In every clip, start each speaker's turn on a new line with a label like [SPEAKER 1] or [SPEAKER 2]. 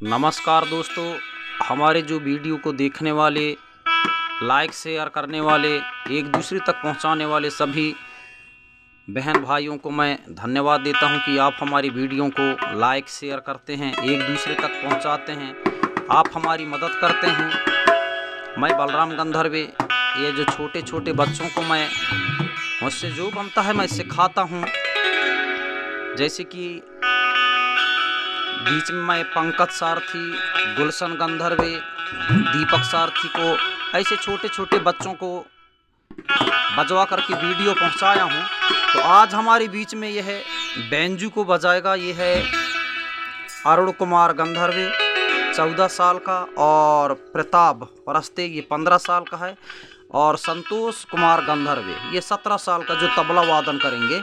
[SPEAKER 1] नमस्कार दोस्तों, हमारे जो वीडियो को देखने वाले, लाइक शेयर करने वाले, एक दूसरे तक पहुंचाने वाले सभी बहन भाइयों को मैं धन्यवाद देता हूं कि आप हमारी वीडियो को लाइक शेयर करते हैं, एक दूसरे तक पहुंचाते हैं, आप हमारी मदद करते हैं। मैं बलराम गंधर्वे, ये जो छोटे छोटे बच्चों को मैं मुझसे जो बनता है मैं सिखाता हूं। जैसे कि बीच में मैं पंकज सारथी, गुलशन गंधर्वे, दीपक सारथी को ऐसे छोटे छोटे बच्चों को बजवा करके वीडियो पहुंचाया हूं। तो आज हमारे बीच में यह बेंजू को बजाएगा, ये है अरुण कुमार गंधर्वे 14 साल का, और प्रताप परस्ते ये 15 साल का है, और संतोष कुमार गंधर्वे ये 17 साल का, जो तबला वादन करेंगे।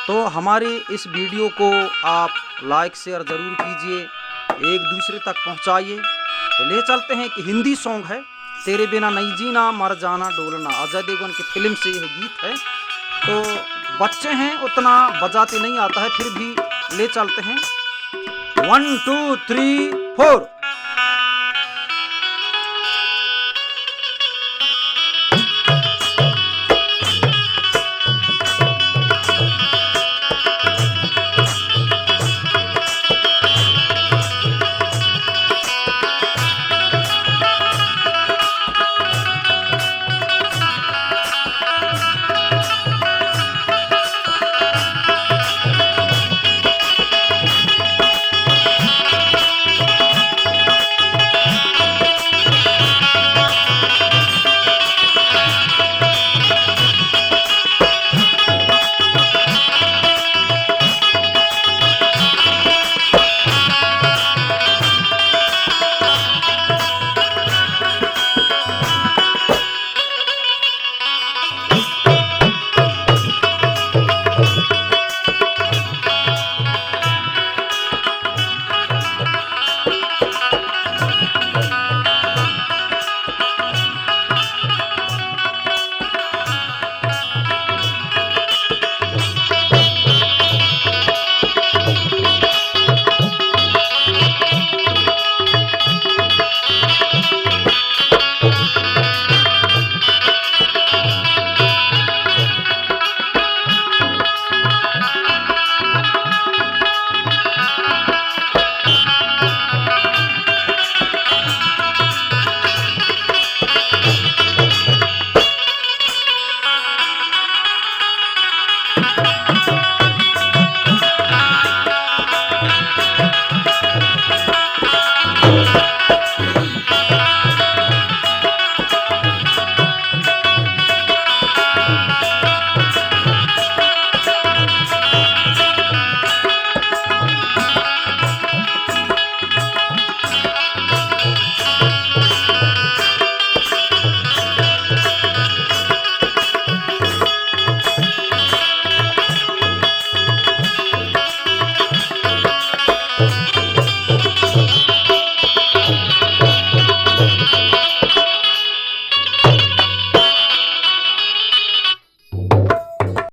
[SPEAKER 1] तो हमारे इस वीडियो को आप लाइक शेयर ज़रूर कीजिए, एक दूसरे तक पहुंचाइए। तो ले चलते हैं कि हिंदी सॉन्ग है, तेरे बिना नहीं जीना मर जाना डोलना, अजय देवगन की फिल्म से यह गीत है। तो बच्चे हैं, उतना बजाते नहीं आता है, फिर भी ले चलते हैं। 1 2 3 4।